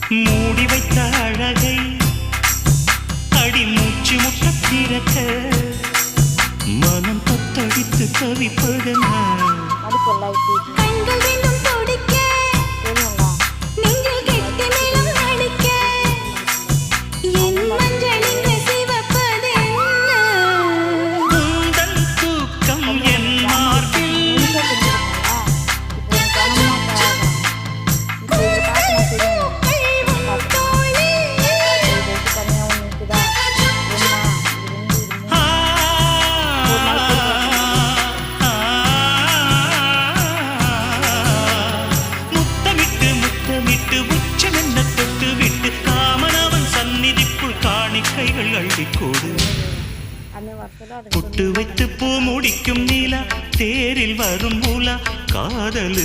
மூடி வைத்த அழகை அடி மூச்சு முட்ட திறக்க மனம் தத்தடித்து தவிப்பதன கைகள் அள்ளிக்கோடு புட்டு வைத்து பூ முடிக்கும் நீலா தேரில் வரும் மூலா காதலு